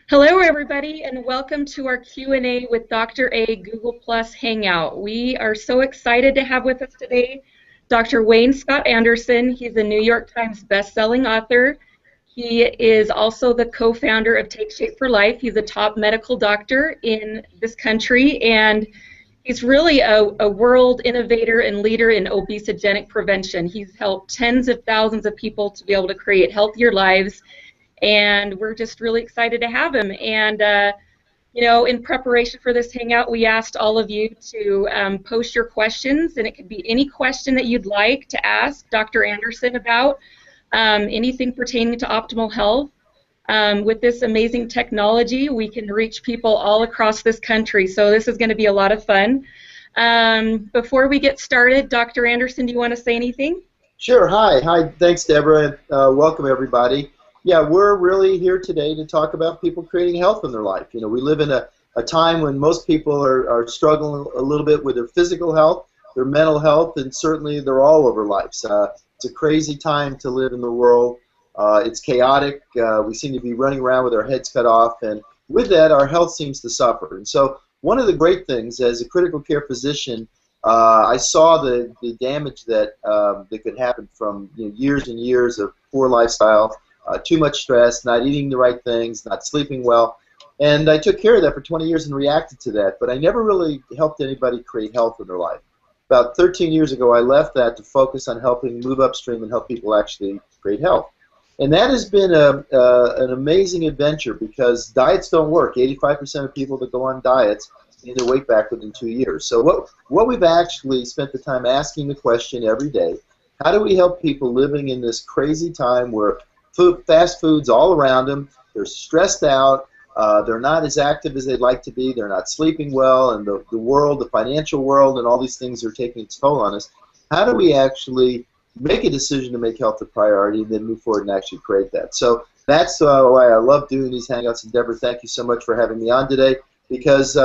Hello, everybody, and welcome to our Q&A with Dr. A Google Plus Hangout. We are so excited to have with us today Dr. Wayne Scott Andersen. He's a New York Times best-selling author. He is also the co-founder of Take Shape for Life. He's a top medical doctor in this country, and he's really a world innovator and leader in obesogenic prevention. He's helped tens of thousands of people to be able to create healthier lives, and we're just really excited to have him. And in preparation for this hangout, we asked all of you to post your questions, and it could be any question that you'd like to ask Dr. Andersen about, anything pertaining to optimal health. With this amazing technology, we can reach people all across this country, so this is going to be a lot of fun. Before we get started, Dr. Andersen, do you want to say anything? Sure. Hi. Thanks, Deborah. Welcome, everybody. Yeah, we're really here today to talk about people creating health in their life. You know, we live in a time when most people are struggling a little bit with their physical health, their mental health, and certainly they're all over lives. It's a crazy time to live in the world. It's chaotic. We seem to be running around with our heads cut off, and with that, our health seems to suffer. And so one of the great things as a critical care physician, I saw the damage that could happen from years and years of poor lifestyle, too much stress, not eating the right things, not sleeping well. And I took care of that for 20 years and reacted to that, but I never really helped anybody create health in their life. About 13 years ago, I left that to focus on helping move upstream and help people actually create health. And that has been an amazing adventure because diets don't work. 85% of people that go on diets gain their weight back within 2 years. So what we've actually spent the time asking the question every day, how do we help people living in this crazy time where fast food's all around them, they're stressed out, they're not as active as they'd like to be, they're not sleeping well, and the world, the financial world, and all these things are taking its toll on us. How do we actually make a decision to make health a priority and then move forward and actually create that? So that's why I love doing these Hangouts. And Deborah, thank you so much for having me on today because,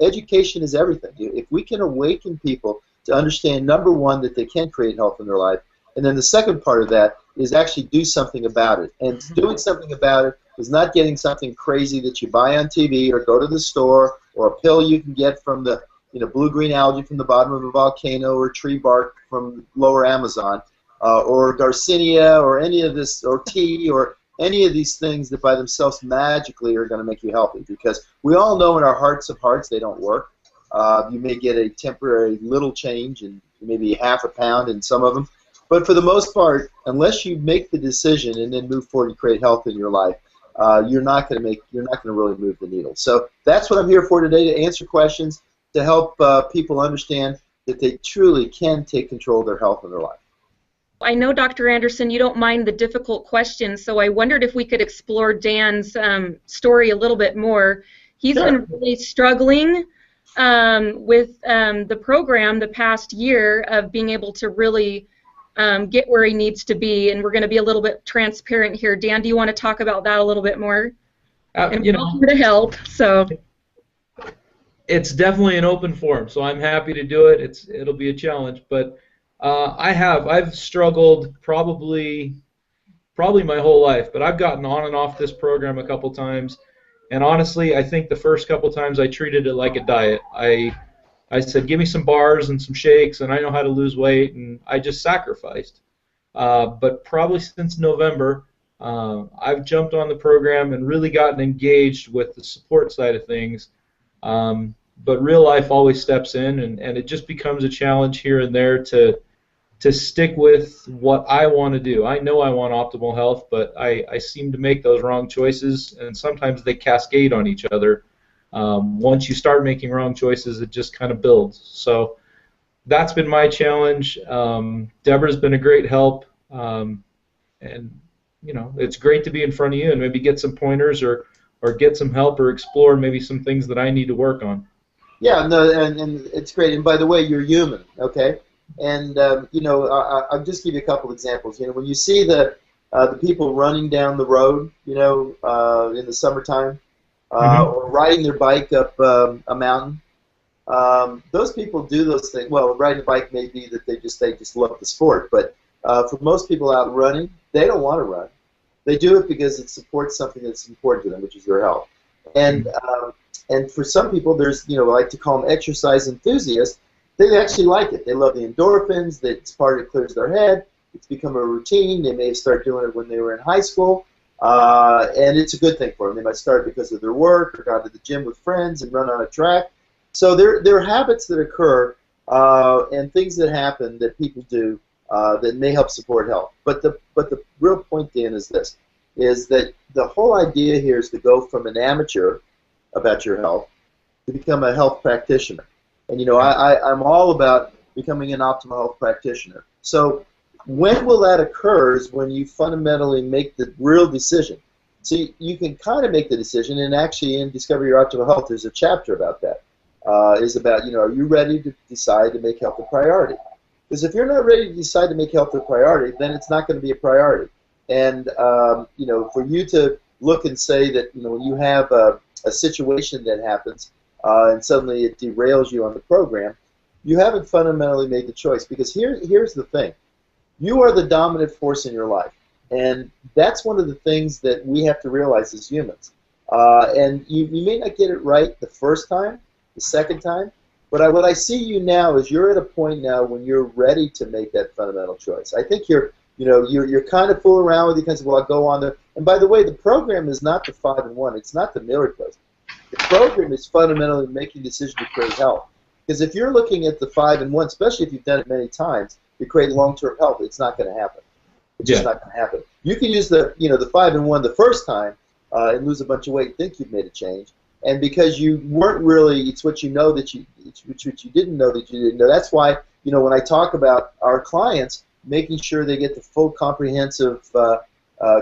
education is everything. If we can awaken people to understand, number one, that they can create health in their life, and then the second part of that is actually do something about it. And doing something about it is not getting something crazy that you buy on TV or go to the store or a pill you can get from the blue-green algae from the bottom of a volcano or tree bark from lower Amazon or Garcinia or any of this, or tea or any of these things that by themselves magically are going to make you healthy, because we all know in our hearts of hearts they don't work. You may get a temporary little change and maybe half a pound in some of them. But for the most part, unless you make the decision and then move forward and create health in your life, you're not going to really move the needle. So that's what I'm here for today, to answer questions, to help people understand that they truly can take control of their health in their life. I know, Dr. Andersen, you don't mind the difficult questions, so I wondered if we could explore Dan's story a little bit more. He's Sure. been really struggling with the program the past year of being able to really get where he needs to be, and we're going to be a little bit transparent here. Dan, do you want to talk about that a little bit more? And we're here to help. So it's definitely an open forum, so I'm happy to do it. It'll be a challenge, but I've struggled probably my whole life, but I've gotten on and off this program a couple times, and honestly, I think the first couple times I treated it like a diet. I said, give me some bars and some shakes, and I know how to lose weight, and I just sacrificed. But probably since November, I've jumped on the program and really gotten engaged with the support side of things. But real life always steps in, and it just becomes a challenge here and there to stick with what I want to do. I know I want optimal health, but I seem to make those wrong choices, and sometimes they cascade on each other. Once you start making wrong choices, it just kind of builds. So that's been my challenge. Deborah's been a great help, and it's great to be in front of you and maybe get some pointers or get some help or explore maybe some things that I need to work on. Yeah, no, and it's great. And by the way, you're human, okay? And I'll just give you a couple examples. When you see the people running down the road, in the summertime. Or riding their bike up a mountain. Those people do those things. Well, riding a bike may be that they just love the sport, but for most people out running, they don't want to run. They do it because it supports something that's important to them, which is their health. And for some people, there's, I like to call them exercise enthusiasts. They actually like it. They love the endorphins. It's part of it clears their head. It's become a routine. They may start doing it when they were in high school, and it's a good thing for them. They might start because of their work or gone to the gym with friends and run on a track. So there are habits that occur and things that happen that people do that may help support health. But the real point, Dan, is this, is that the whole idea here is to go from an amateur about your health to become a health practitioner. And, I'm all about becoming an optimal health practitioner. So when will that occur is when you fundamentally make the real decision. See, you can kind of make the decision, and actually in Discover Your Optimal Health, there's a chapter about that. Is about, are you ready to decide to make health a priority? Because if you're not ready to decide to make health a priority, then it's not going to be a priority. And, for you to look and say that, when you have a situation that happens and suddenly it derails you on the program, you haven't fundamentally made the choice. Because here's the thing. You are the dominant force in your life. And that's one of the things that we have to realize as humans. And you may not get it right the first time, the second time, but what I see you now is you're at a point now when you're ready to make that fundamental choice. I think you're kind of fooling around with it because, well, I'll go on there. And by the way, the program is not the 5-in-1. It's not the meal replacement. The program is fundamentally making decisions to create health. Because if you're looking at the 5-in-1, especially if you've done it many times, to create long-term health, it's not going to happen. It's just not going to happen. You can use the 5-in-1 the first time and lose a bunch of weight and think you've made a change. And because you weren't really, it's what you know that it's what you didn't know that you didn't know. That's why, when I talk about our clients, making sure they get the full comprehensive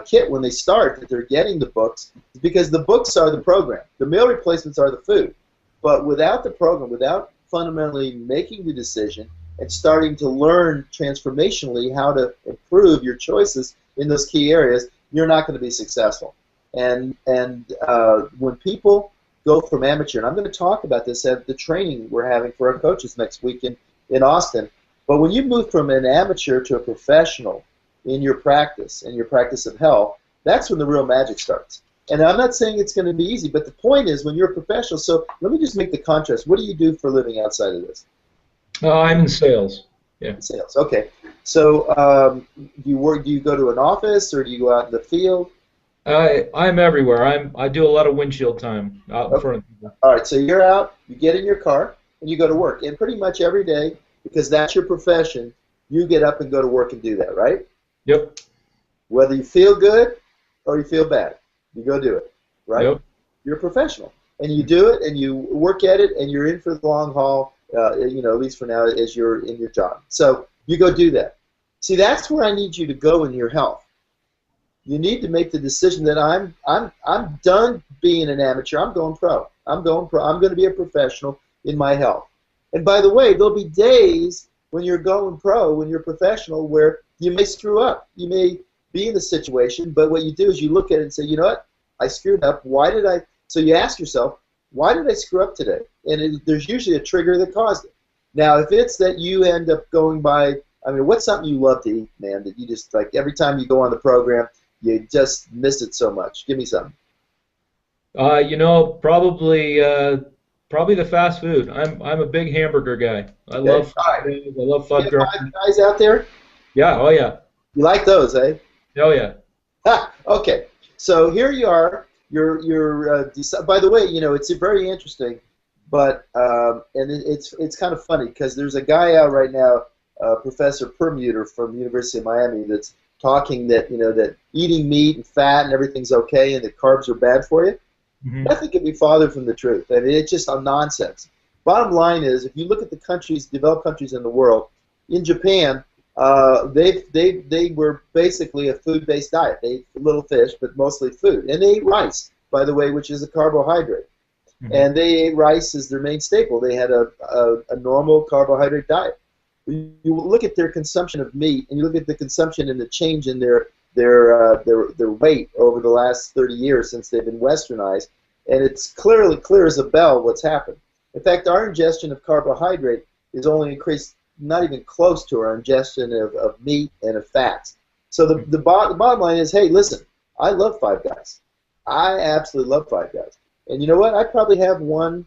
kit when they start, that they're getting the books, because the books are the program. The meal replacements are the food. But without the program, without fundamentally making the decision and starting to learn transformationally how to improve your choices in those key areas, you're not going to be successful. And when people go from amateur, and I'm going to talk about this at the training we're having for our coaches next week in Austin, but when you move from an amateur to a professional in your practice of health, that's when the real magic starts. And I'm not saying it's going to be easy, but the point is when you're a professional, so let me just make the contrast. What do you do for a living outside of this? I'm in sales. Yeah. Sales, okay. So do you go to an office or do you go out in the field? I'm everywhere. I do a lot of windshield time out in front of people. All right, so you're out, you get in your car, and you go to work. And pretty much every day, because that's your profession, you get up and go to work and do that, right? Yep. Whether you feel good or you feel bad, you go do it, right? Yep. You're a professional. And you do it, and you work at it, and you're in for the long haul, at least for now, as you're in your job. So you go do that. See, that's where I need you to go in your health. You need to make the decision that I'm done being an amateur. I'm going pro. I'm going to be a professional in my health. And by the way, there'll be days when you're going pro, when you're professional, where you may screw up. You may be in a situation, but what you do is you look at it and say, you know what? I screwed up. Why did I? So you ask yourself, why did I screw up today? And there's usually a trigger that caused it. Now, if it's that you end up going by, what's something you love to eat, man, that you just, like, every time you go on the program, you just miss it so much? Give me something. Probably the fast food. I'm a big hamburger guy. I love fudge. Guys out there? Yeah. Oh yeah. You like those, eh? Oh yeah. Okay. So here you are. You're by the way, it's very interesting, but and it's kind of funny because there's a guy out right now, Professor Permuter from the University of Miami, that's talking that that eating meat and fat and everything's okay and that carbs are bad for you. Mm-hmm. Nothing can be farther from the truth. It's just a nonsense. Bottom line is, if you look at the countries, developed countries in the world, in Japan, they were basically a food-based diet. They ate little fish, but mostly food, and they ate rice, by the way, which is a carbohydrate. Mm-hmm. And they ate rice as their main staple. They had a normal carbohydrate diet. You look at their consumption of meat, and you look at the consumption and the change in their weight over the last 30 years since they've been westernized, and it's clear as a bell what's happened. In fact, our ingestion of carbohydrate is only increased not even close to our ingestion of meat and of fats. So the bottom line is, hey, listen, I love Five Guys. I absolutely love Five Guys. And you know what? I probably have one,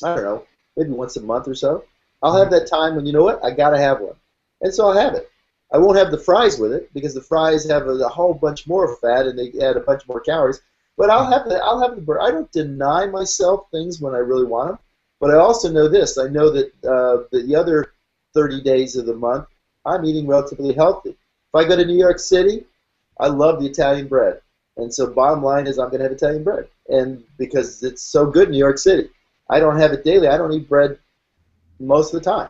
I don't know, maybe once a month or so. I'll have that time when, you know what, I got to have one. And so I'll have it. I won't have the fries with it because the fries have a whole bunch more fat and they add a bunch more calories. But I'll have the burger. I don't deny myself things when I really want them. But I also know this. I know that the other 30 days of the month, I'm eating relatively healthy. If I go to New York City, I love the Italian bread. And so bottom line is I'm going to have Italian bread. And because it's so good in New York City. I don't have it daily. I don't eat bread most of the time.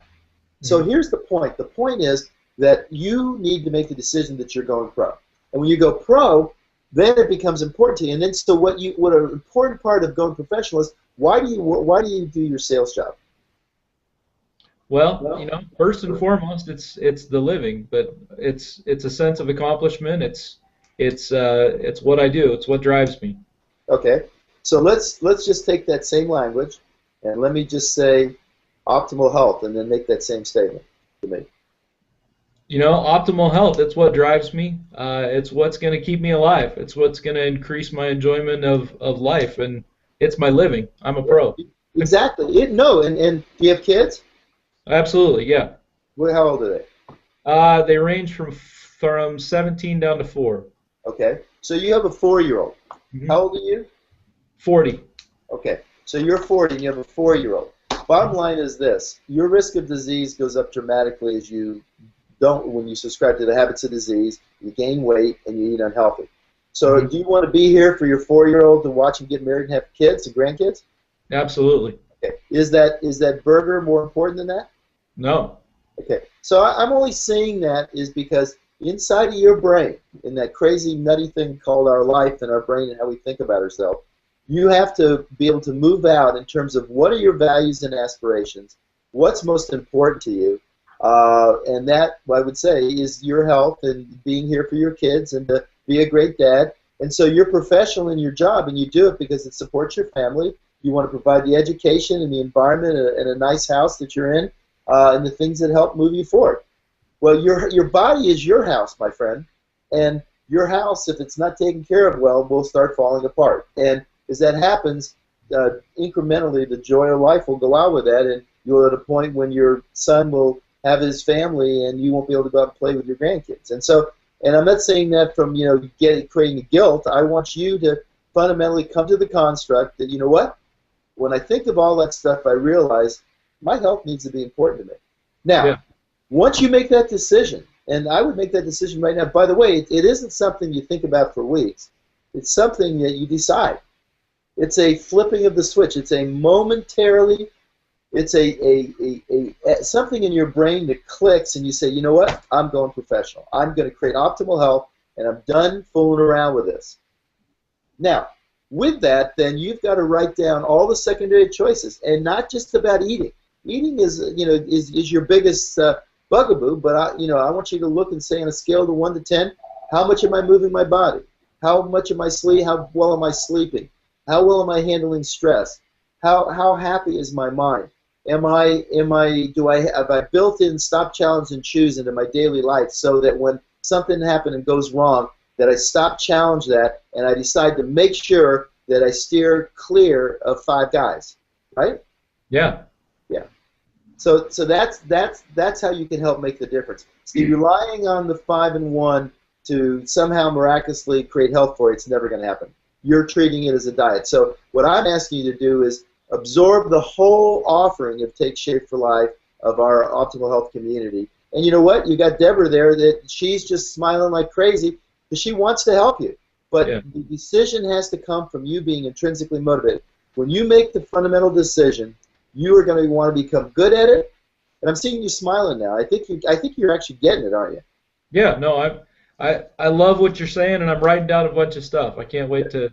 So here's the point. The point is that you need to make the decision that you're going pro. And when you go pro, then it becomes important to you. And then so what an important part of going professional is why do you do your sales job? Well, you know, first and foremost, it's the living, but it's a sense of accomplishment. It's what I do. It's what drives me. Okay. So let's just take that same language and let me just say optimal health and then make that same statement to me. You know, optimal health, it's what drives me. It's what's going to keep me alive. It's what's going to increase my enjoyment of life, and it's my living. I'm a pro. Exactly. And do you have kids? Absolutely, yeah. Well, how old are they? They range from 17 down to 4. Okay. So you have a 4-year-old. How old are you? 40. Okay. So you're 40 and you have a 4-year-old. Bottom line is this. Your risk of disease goes up dramatically as you when you subscribe to the habits of disease, you gain weight, and you eat unhealthy. So do you want to be here for your 4-year-old to watch him get married and have kids and grandkids? Absolutely. Okay. Is that burger more important than that? No. Okay. So I'm only saying that is because inside of your brain, in that crazy nutty thing called our life and our brain and how we think about ourselves, you have to be able to move out in terms of what are your values and aspirations, what's most important to you, and that, I would say, is your health and being here for your kids and to be a great dad. And so you're professional in your job, and you do it because it supports your family. You want to provide the education and the environment and a nice house that you're in, and the things that help move you forward. Well, your body is your house, my friend, and your house, if it's not taken care of well, will start falling apart. And as that happens, incrementally, the joy of life will go out with that, and you'll at a point when your son will have his family, and you won't be able to go out and play with your grandkids. And so, and I'm not saying that from creating guilt. I want you to fundamentally come to the construct that, you know what, when I think of all that stuff, I realize my health needs to be important to me. Now, once you make that decision, and I would make that decision right now. By the way, it isn't something you think about for weeks. It's something that you decide. It's a flipping of the switch. It's a momentarily, it's something in your brain that clicks and you say, you know what, I'm going professional. I'm going to create optimal health and I'm done fooling around with this. Now, with that, then you've got to write down all the secondary choices and not just about eating. Eating is your biggest bugaboo, but I want you to look and say on a scale of 1 to 10, how much am I moving my body? How much am I how well am I sleeping? How well am I handling stress? How happy is my mind? Have I built in stop, challenge, and choose into my daily life so that when something happens and goes wrong, that I stop, challenge that, and I decide to make sure that I steer clear of Five Guys, right? Yeah. Yeah. So that's how you can help make the difference. See, relying on the 5 and 1 to somehow miraculously create health for you, it's never going to happen. You're treating it as a diet. So what I'm asking you to do is absorb the whole offering of Take Shape for Life of our Optimal Health community. And you know what? You got Deborah there that she's just smiling like crazy because she wants to help you. But the decision has to come from you being intrinsically motivated. When you make the fundamental decision, you are going to want to become good at it. And I'm seeing you smiling now. I think you're actually getting it, aren't you? Yeah. No, I love what you're saying, and I'm writing down a bunch of stuff. I can't wait to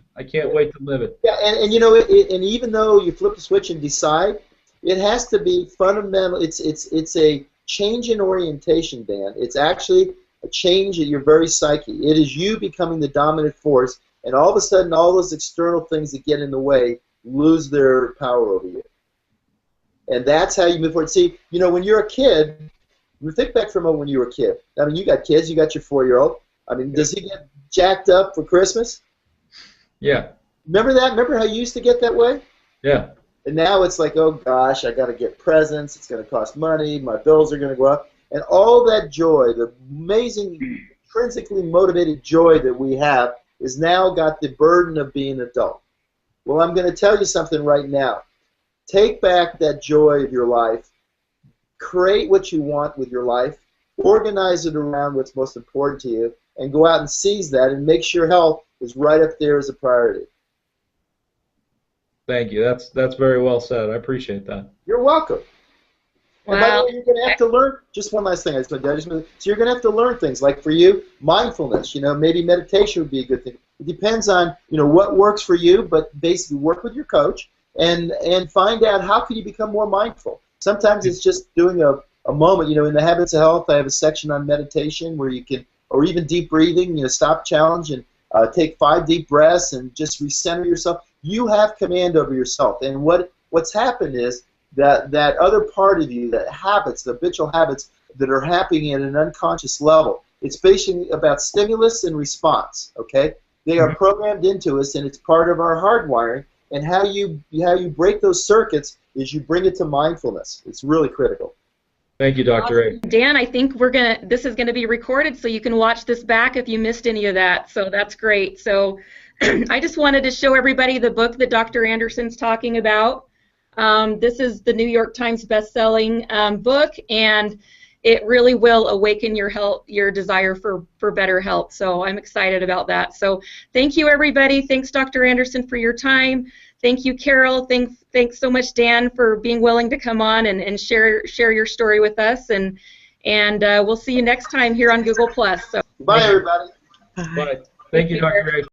live it. Yeah, and and even though you flip the switch and decide, it has to be fundamental. It's a change in orientation, Dan. It's actually a change in your very psyche. It is you becoming the dominant force, and all of a sudden, all those external things that get in the way lose their power over you. And that's how you move forward. See, when you're a kid, think back for a moment when you were a kid. I mean, you got kids. You got your 4-year-old. I mean, does he get jacked up for Christmas? Yeah. Remember that? Remember how you used to get that way? Yeah. And now it's like, oh gosh, I got to get presents. It's going to cost money. My bills are going to go up. And all that joy, the amazing, intrinsically motivated joy that we have, is now got the burden of being an adult. Well, I'm going to tell you something right now. Take back that joy of your life. Create what you want with your life. Organize it around what's most important to you, and go out and seize that and make sure health is right up there as a priority. Thank you. That's very well said. I appreciate that. You're welcome. Wow. And by the way, you're going to have to learn, just one last thing, so you're going to have to learn things, like for you, mindfulness, maybe meditation would be a good thing. It depends on, what works for you, but basically work with your coach and find out how can you become more mindful. Sometimes it's just doing a moment, in the Habits of Health, I have a section on meditation where you can, or even deep breathing, stop challenge and take 5 deep breaths and just recenter yourself. You have command over yourself, and what's happened is that other part of you, that habits, the habitual habits that are happening at an unconscious level, it's basically about stimulus and response, okay? They are programmed into us, and it's part of our hardwiring, and how you break those circuits is you bring it to mindfulness. It's really critical. Thank you, Dr. A. Dan, I think this is gonna be recorded, so you can watch this back if you missed any of that. So that's great. So I just wanted to show everybody the book that Dr. Andersen's talking about. This is the New York Times best-selling book, and it really will awaken your desire for better health. So I'm excited about that. So thank you, everybody. Thanks, Dr. Andersen, for your time. Thank you, Carol. Thanks so much, Dan, for being willing to come on and share your story with us. And we'll see you next time here on Google+. So Bye, everybody. Bye. Thank you, Dr. A.